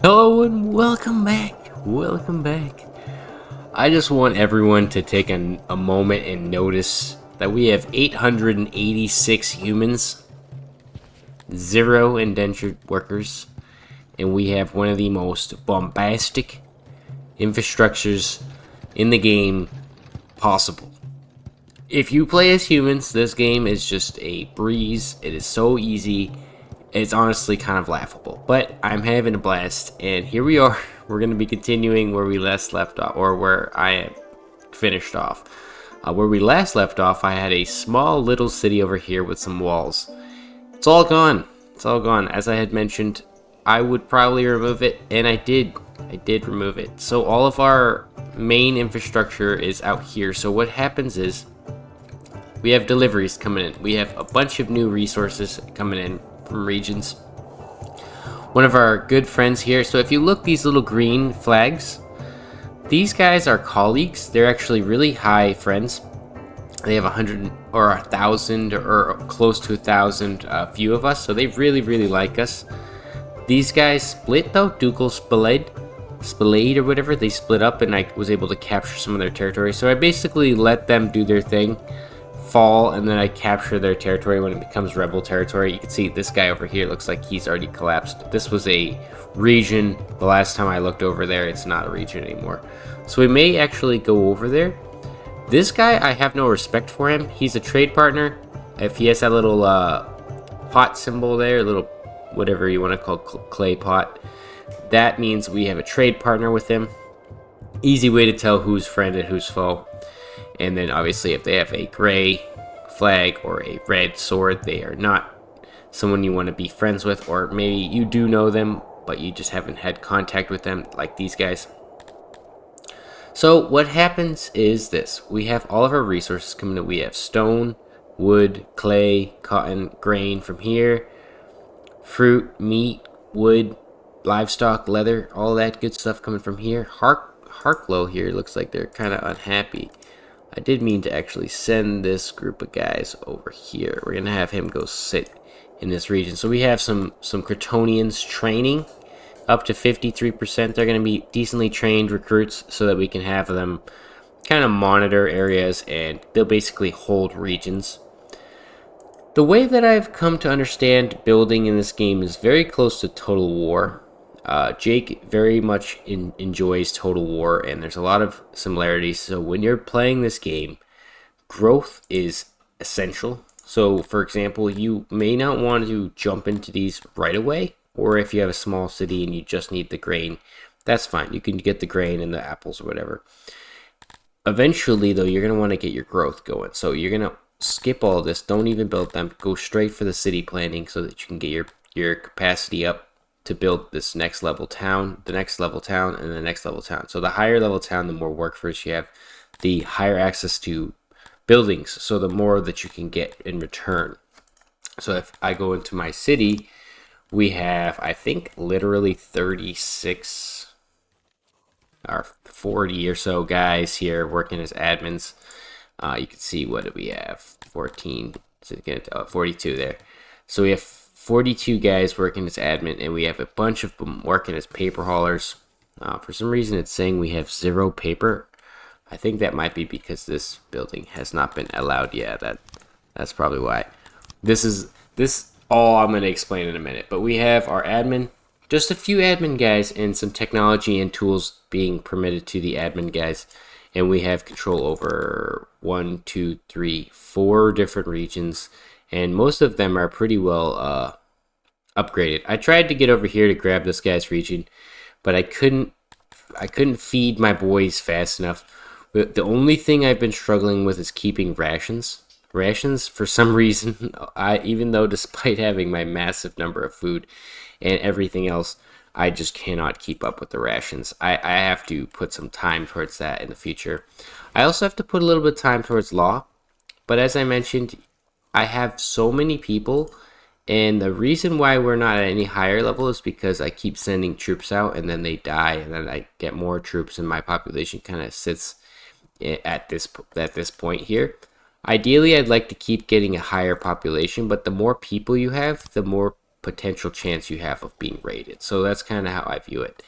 Hello and welcome back. Welcome back. I just want everyone to take a moment and notice that we have 886 humans, 0 indentured workers, and we have one of the most bombastic infrastructures in the game possible. If you play as humans, this game is just a breeze. It is so easy. It's honestly kind of laughable, but I'm having a blast, and here we are. We're going to be continuing where we last left off, or where I finished off. Where we last left off, I had a small little city over here with some walls. It's all gone. It's all gone. As I had mentioned, I would probably remove it, and I did. I did remove it. So all of our main infrastructure is out here. So what happens is, we have deliveries coming in. We have a bunch of new resources coming in from regions. One of our good friends here. So if you look, these little green flags, these guys are colleagues. They're actually really high friends. They have 100 or 1,000 or close to 1,000 few of us. So they really like us. These guys split though. Ducal Spillade or whatever. They split up, and I was able to capture some of their territory. So I basically let them do their thing, fall, and then I capture their territory when it becomes rebel territory. You can see this guy over here looks like he's already collapsed. This was a region. The last time I looked over there, it's not a region anymore. So we may actually go over there. This guy, I have no respect for him. He's a trade partner. If he has that little pot symbol there, little whatever you want to call clay pot, that means we have a trade partner with him. Easy way to tell who's friend and who's foe. And then obviously if they have a gray flag or a red sword, they are not someone you want to be friends with, or maybe you do know them but you just haven't had contact with them, like these guys. So what happens is this: we have all of our resources coming in. We have stone, wood, clay, cotton, grain from here, fruit, meat, wood, livestock, leather, all that good stuff coming from here. Harklow here looks like they're kind of unhappy. I did mean to actually send this group of guys over here. We're going to have him go sit in this region. So we have some Cretonians training up to 53%. They're going to be decently trained recruits so that we can have them kind of monitor areas, and they'll basically hold regions. The way that I've come to understand building in this game is very close to Total War. Jake very much enjoys Total War, and there's a lot of similarities. So when you're playing this game, growth is essential. So for example, you may not want to jump into these right away, or if you have a small city and you just need the grain, that's fine. You can get the grain and the apples or whatever. Eventually though, you're going to want to get your growth going. So you're going to skip all this. Don't even build them. Go straight for the city planning so that you can get your capacity up to build this next level town, the next level town, and the next level town. So the higher level town, the more workforce you have, the higher access to buildings, so the more that you can get in return. So if I go into my city, we have, I think, literally 36 or 40 or so guys here working as admins. You can see, what do we have? 14, 42 there. So we have 42 guys working as admin, and we have a bunch of them working as paper haulers. For some reason it's saying we have 0 paper. I think that might be because this building has not been allowed yet. That's probably why. This all I'm going to explain in a minute. But we have our admin, just a few admin guys, and some technology and tools being permitted to the admin guys. And we have control over 1, 2, 3, 4 different regions. And most of them are pretty well upgraded. I tried to get over here to grab this guy's region, but I couldn't feed my boys fast enough. The only thing I've been struggling with is keeping rations. Rations, for some reason, even though despite having my massive number of food and everything else, I just cannot keep up with the rations. I have to put some time towards that in the future. I also have to put a little bit of time towards law, but as I mentioned, I have so many people, and the reason why we're not at any higher level is because I keep sending troops out and then they die, and then I get more troops and my population kind of sits at this point here. Ideally, I'd like to keep getting a higher population, but the more people you have, the more potential chance you have of being raided. So that's kind of how I view it.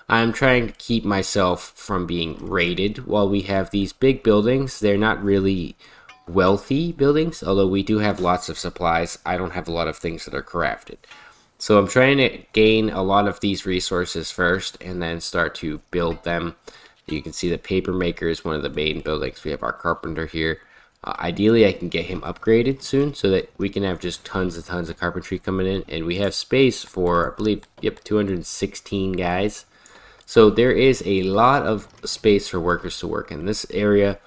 I'm trying to keep myself from being raided while we have these big buildings. They're not really wealthy buildings, although we do have lots of supplies. I don't have a lot of things that are crafted. So I'm trying to gain a lot of these resources first and then start to build them. You can see the paper maker is one of the main buildings. We have our carpenter here. Ideally, I can get him upgraded soon so that we can have just tons and tons of carpentry coming in. And we have space for, I believe, 216 guys. So there is a lot of space for workers to work in. This area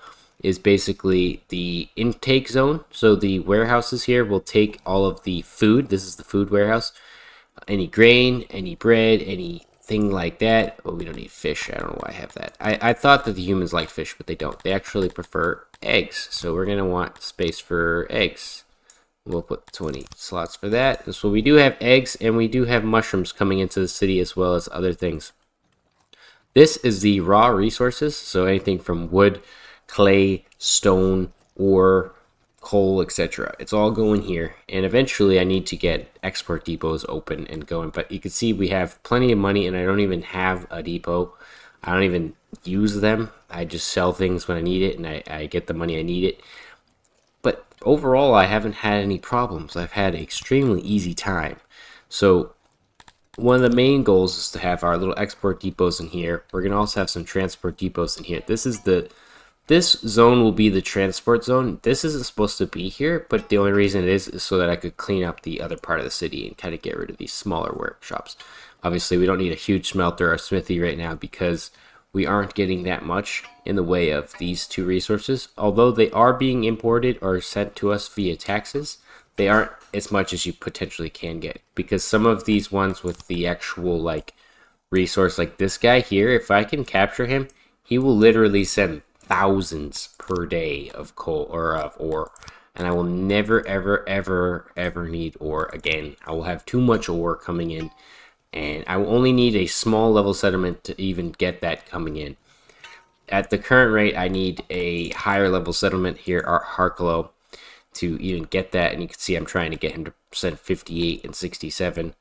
is basically the intake zone. So the warehouses here will take all of the food. This is the food warehouse. Any grain, any bread, anything like that. Oh, we don't need fish. I don't know why I have that. I thought that the humans liked fish, but they don't. They actually prefer eggs. So we're going to want space for eggs. We'll put 20 slots for that. So we do have eggs, and we do have mushrooms coming into the city as well as other things. This is the raw resources. So anything from wood, clay, stone, ore, coal, etc. It's all going here, and eventually I need to get export depots open and going. But you can see we have plenty of money, and I don't even have a depot. I don't even use them. I just sell things when I need it, and I get the money I need it. But overall, I haven't had any problems. I've had an extremely easy time. So one of the main goals is to have our little export depots in here. We're going to also have some transport depots in here. This zone will be the transport zone. This isn't supposed to be here, but the only reason it is so that I could clean up the other part of the city and kind of get rid of these smaller workshops. Obviously, we don't need a huge smelter or smithy right now because we aren't getting that much in the way of these two resources. Although they are being imported or sent to us via taxes, they aren't as much as you potentially can get, because some of these ones with the actual like resource, like this guy here, if I can capture him, he will literally send thousands per day of coal or of ore, and I will never ever need ore again. I will have too much ore coming in, and I will only need a small level settlement to even get that coming in. At the current rate, I need a higher level settlement here at Harkalo to even get that, and you can see I'm trying to get him to send 58 and 67.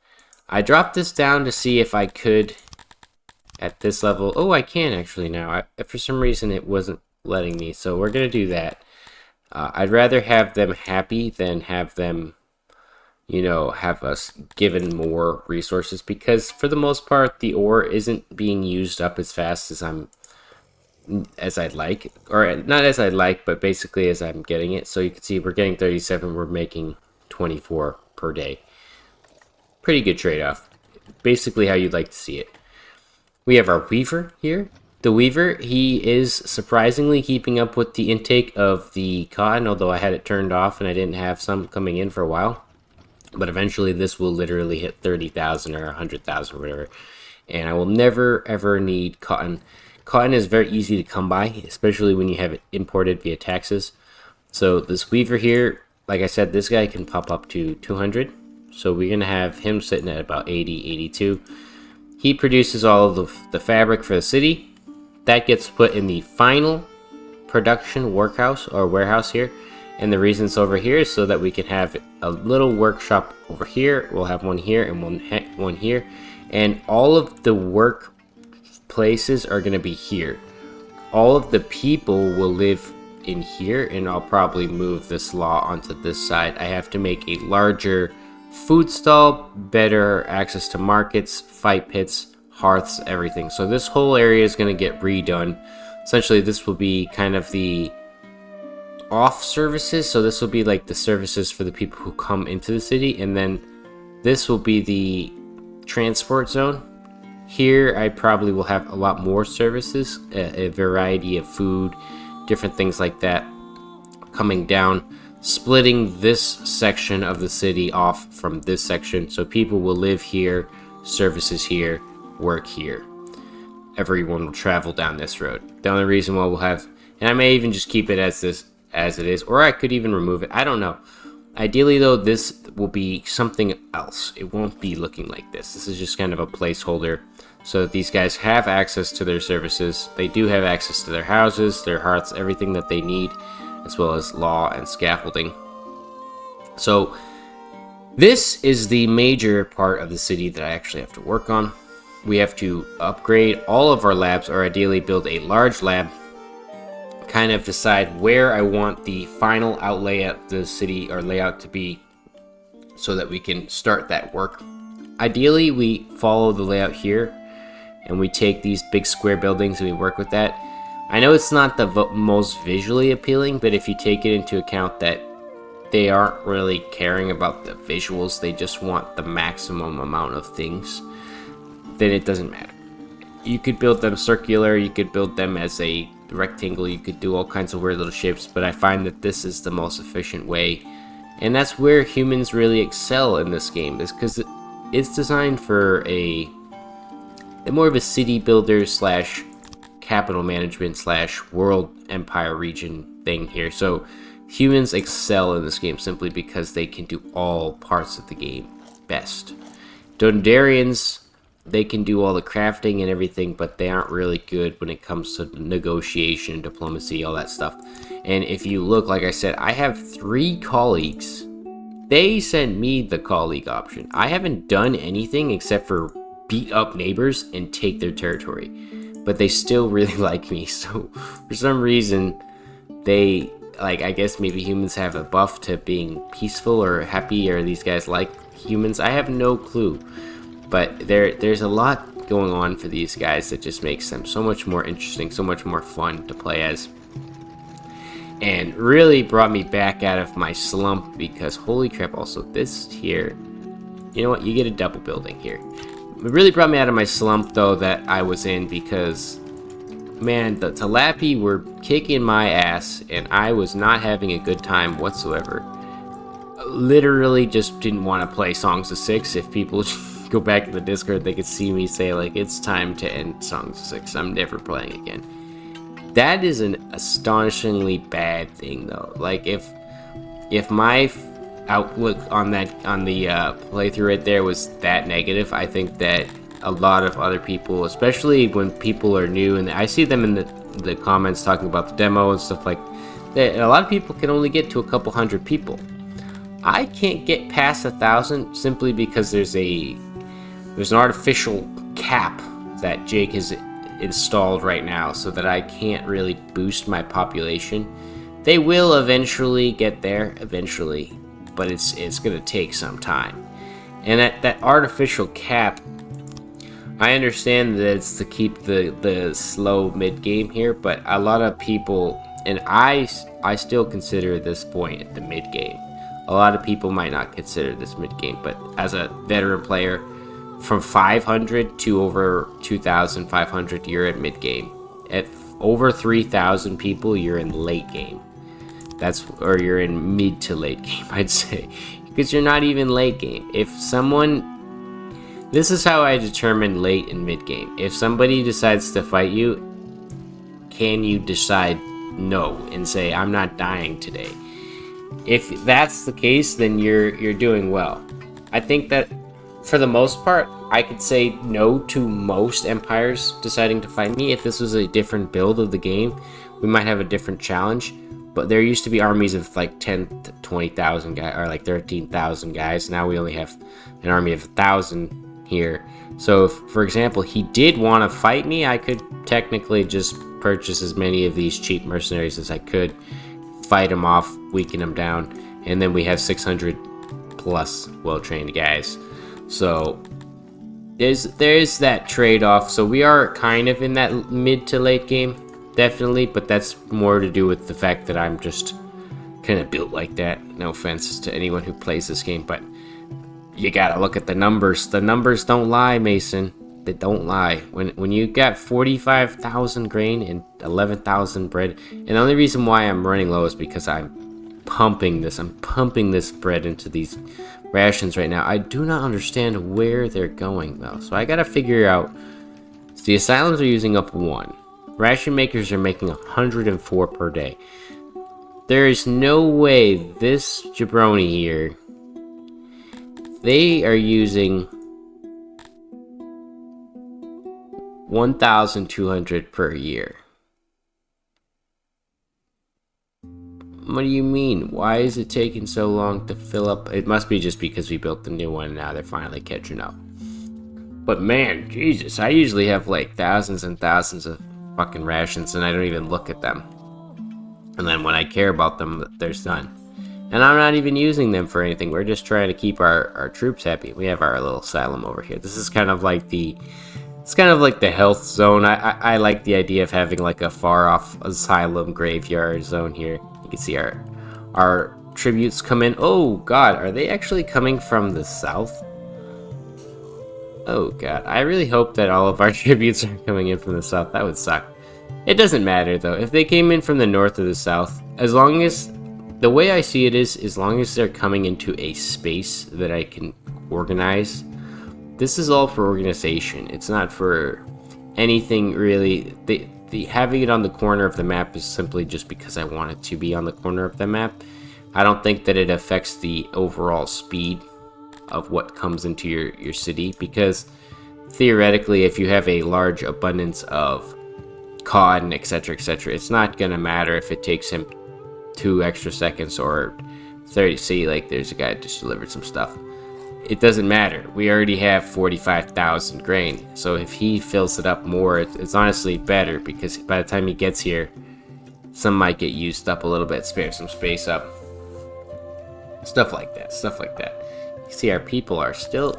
I dropped this down to see if I could at this level. Oh, I can actually now. For some reason it wasn't letting me, so we're gonna do that. I'd rather have them happy than have them, have us given more resources, because for the most part the ore isn't being used up as fast as I'd like, or not as I'd like, but basically as I'm getting it. So you can see we're getting 37, we're making 24 per day. Pretty good trade-off. Basically how you'd like to see it. We have our Weaver here. The Weaver, he is surprisingly keeping up with the intake of the cotton, although I had it turned off and I didn't have some coming in for a while. But eventually this will literally hit 30,000 or 100,000 or whatever. And I will never ever need cotton. Cotton is very easy to come by, especially when you have it imported via taxes. So this Weaver here, like I said, this guy can pop up to 200. So we're going to have him sitting at about 80, 82. He produces all of the fabric for the city. That gets put in the final production workhouse or warehouse here. And the reason it's over here is so that we can have a little workshop over here. We'll have one here and one here. And all of the work places are going to be here. All of the people will live in here, and I'll probably move this law onto this side. I have to make a larger food stall, better access to markets, fight pits, hearths, everything. So this whole area is going to get redone. Essentially, this will be kind of the off services. So this will be like the services for the people who come into the city, and then this will be the transport zone. Here I probably will have a lot more services, a variety of food, different things like that coming down, splitting this section of the city off from this section, so people will live here, services here, work here. Everyone will travel down this road. The only reason why we'll have, and I may even just keep it as it is, or I could even remove it. I don't know. Ideally, though, this will be something else. It won't be looking like this. This is just kind of a placeholder so that these guys have access to their services. They do have access to their houses, their hearths, everything that they need, as well as law and scaffolding. So this is the major part of the city that I actually have to work on. We have to upgrade all of our labs, or ideally build a large lab, kind of decide where I want the final outlay of the city or layout to be so that we can start that work. Ideally, we follow the layout here and we take these big square buildings and we work with that. I know it's not the most visually appealing, but if you take it into account that they aren't really caring about the visuals, they just want the maximum amount of things, then it doesn't matter. You could build them circular, you could build them as a rectangle, you could do all kinds of weird little shapes, but I find that this is the most efficient way, and that's where humans really excel in this game, is because it's designed for a more of a city builder slash capital management slash world empire region thing here. So humans excel in this game simply because they can do all parts of the game best. Dondarrians, they can do all the crafting and everything, but they aren't really good when it comes to negotiation, diplomacy, all that stuff. And if you look, like I said, I have 3 colleagues. They sent me the colleague option. I haven't done anything except for beat up neighbors and take their territory, but they still really like me. So for some reason, they, like, I guess maybe humans have a buff to being peaceful or happy, or these guys like humans. I have no clue. But there's a lot going on for these guys that just makes them so much more interesting, so much more fun to play as. And really brought me back out of my slump, because holy crap, also this here, you know what, you get a double building here. It really brought me out of my slump, though, that I was in, because, man, the Talapi were kicking my ass, and I was not having a good time whatsoever. Literally just didn't want to play Songs of Six. If people go back to the Discord, they could see me say, like, it's time to end Songs of Six. I'm never playing again. That is an astonishingly bad thing, though. Like, if my outlook on the playthrough right there was that negative, I think that a lot of other people, especially when people are new, and I see them in the comments talking about the demo and stuff like that, a lot of people can only get to a couple hundred people. I can't get past 1,000 simply because there's an artificial cap that Jake has installed right now, so that I can't really boost my population. They will eventually get there, but it's gonna take some time. And that artificial cap, I understand that it's to keep the slow mid game here, but a lot of people, and I still consider this point at the mid game. A lot of people might not consider this mid game, but as a veteran player, from 500 to over 2,500, you're at mid game. At over 3,000 people, you're in late game. Or you're in mid to late game, I'd say, because you're not even late game. This is how I determine late and mid game. If somebody decides to fight you, can you decide no and say, I'm not dying today? If that's the case, then you're doing well. I think that for the most part, I could say no to most empires deciding to fight me. If this was a different build of the game, we might have a different challenge. But there used to be armies of like 10 to 20,000 guys, or like 13,000 guys. Now we only have an army of 1,000 here. So if, for example, he did want to fight me, I could technically just purchase as many of these cheap mercenaries as I could, fight him off, weaken him down, and then we have 600 plus well-trained guys. So there's that trade-off. So we are kind of in that mid to late game, definitely, but that's more to do with the fact that I'm just kind of built like that. No offense to anyone who plays this game, but you gotta look at the numbers. The numbers don't lie, Mason. They don't lie. When you got 45,000 grain and 11,000 bread, and the only reason why I'm running low is because I'm pumping this bread into these rations right now. I do not understand where they're going though, so I gotta figure out. So the asylums are using up 1. Ration makers are making 104 per day. There is no way this jabroni here, they are using 1,200 per year. What do you mean? Why is it taking so long to fill up? It must be just because we built the new one and now they're finally catching up. But man, Jesus, I usually have like thousands and thousands of fucking rations and I don't even look at them. And then when I care about them, there's none. And I'm not even using them for anything. We're just trying to keep our troops happy. We have our little asylum over here. This is kind of like the health zone. I like the idea of having like a far off asylum graveyard zone here. You can see our tributes come in. Oh god, are they actually coming from the south? Oh god, I really hope that all of our tributes are coming in from the south. That would suck. It doesn't matter though. If they came in from the north or the south, as long as, the way I see it is, as long as they're coming into a space that I can organize. This is all for organization. It's not for anything really. The having it on the corner of the map is simply just because I want it to be on the corner of the map. I don't think that it affects the overall speed of what comes into your city, because theoretically if you have a large abundance of cod and etc, it's not gonna matter if it takes him 2 extra seconds or 30. See, like there's a guy that just delivered some stuff. It doesn't matter. We already have 45,000 grain, so if he fills it up more, it's honestly better, because by the time he gets here, some might get used up a little bit, spare some space up, stuff like that. You see, our people are still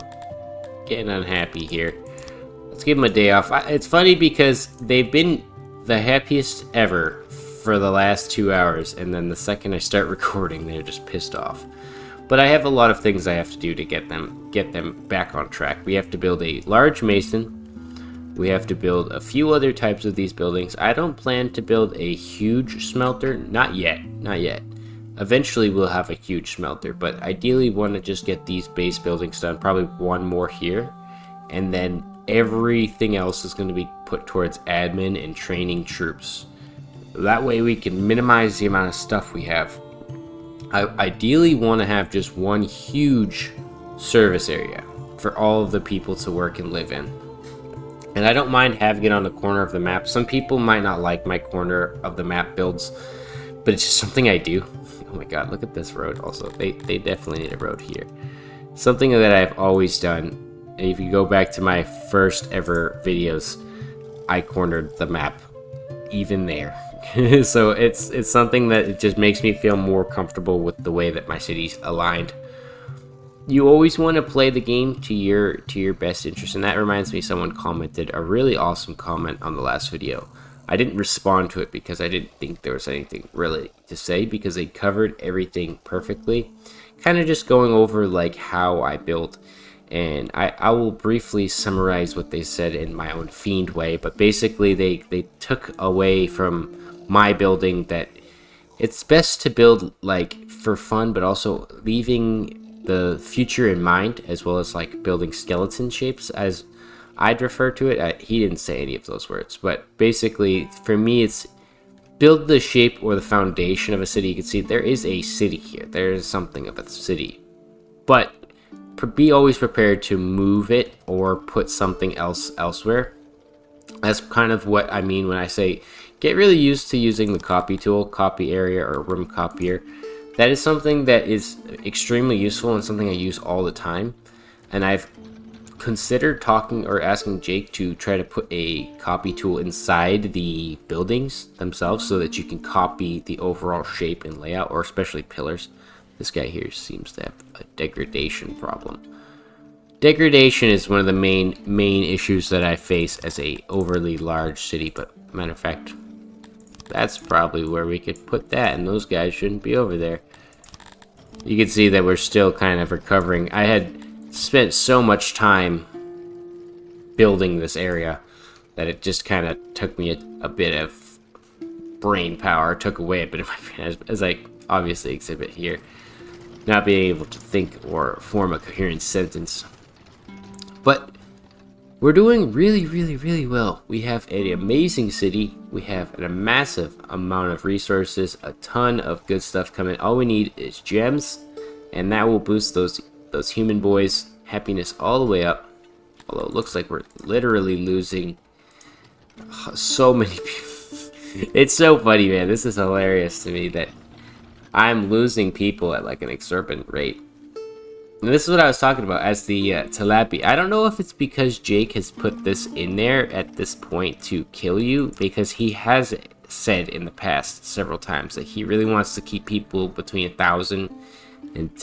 getting unhappy here. Let's give them a day off. It's funny because they've been the happiest ever for the last 2 hours, and then the second I start recording, they're just pissed off. But I have a lot of things I have to do to get them back on track. We have to build a large mason. We have to build a few other types of these buildings. I don't plan to build a huge smelter. Not yet. Eventually we'll have a huge smelter, but ideally want to just get these base buildings done. Probably one more here. And then everything else is going to be put towards admin and training troops. That way we can minimize the amount of stuff we have. I ideally want to have just one huge service area for all of the people to work and live in. And I don't mind having it on the corner of the map. Some people might not like my corner of the map builds, but it's just something I do. Oh my god, look at this road also. They definitely need a road here. Something that I've always done, and if you go back to my first ever videos, I cornered the map even there. So it's something that it just makes me feel more comfortable with the way that my city's aligned. You always want to play the game to your best interest, and that reminds me, someone commented a really awesome comment on the last video. I didn't respond to it because I didn't think there was anything really to say, because they covered everything perfectly. Kind of just going over like how I built, and I will briefly summarize what they said in my own fiend way, but basically they took away from my building that it's best to build like for fun, but also leaving the future in mind, as well as like building skeleton shapes, as I'd refer to it. He didn't say any of those words, but basically for me it's build the shape or the foundation of a city. You can see there is a city here, there is something of a city, but be always prepared to move it or put something else elsewhere. That's kind of what I mean when I say get really used to using the copy tool, copy area, or room copier. That is something that is extremely useful and something I use all the time. And I've considered talking or asking Jake to try to put a copy tool inside the buildings themselves so that you can copy the overall shape and layout, or especially pillars. This guy here seems to have a degradation problem. Degradation is one of the main issues that I face as a overly large city, but matter of fact, that's probably where we could put that, and those guys shouldn't be over there. You can see that we're still kind of recovering. I had spent so much time building this area that it just kind of took me a bit of brain power, took away a bit of my brain, as I obviously exhibit here. Not being able to think or form a coherent sentence. But we're doing really, really, really well. We have an amazing city. We have a massive amount of resources, a ton of good stuff coming. All we need is gems, and that will boost those human boys' happiness all the way up. Although it looks like we're literally losing so many people. It's so funny, man. This is hilarious to me that I'm losing people at like an exorbitant rate. And this is what I was talking about as the Tilapia. I don't know if it's because Jake has put this in there at this point to kill you, because he has said in the past several times that he really wants to keep people between 1,000 and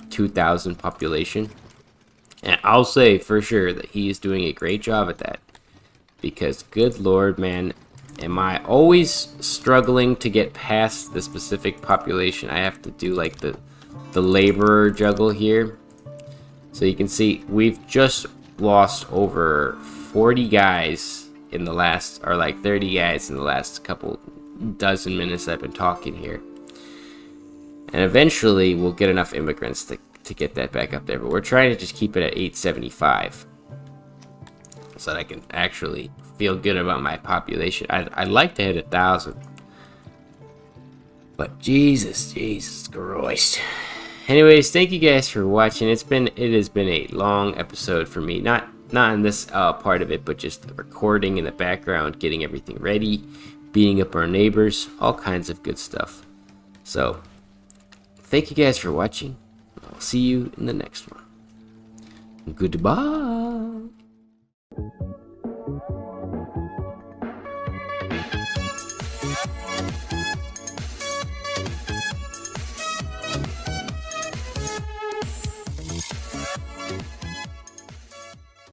2,000 population. And I'll say for sure that he is doing a great job at that. Because good lord, man, am I always struggling to get past the specific population. I have to do like the laborer juggle here. So you can see we've just lost over 40 guys in the last, or like 30 guys in the last couple dozen minutes I've been talking here. And eventually we'll get enough immigrants to get that back up there. But we're trying to just keep it at 875. So that I can actually feel good about my population. I'd like to hit 1,000. But Jesus Christ. Anyways, thank you guys for watching. It has been a long episode for me. Not in this part of it, but just the recording in the background, getting everything ready, beating up our neighbors, all kinds of good stuff. So, thank you guys for watching. I'll see you in the next one. Goodbye.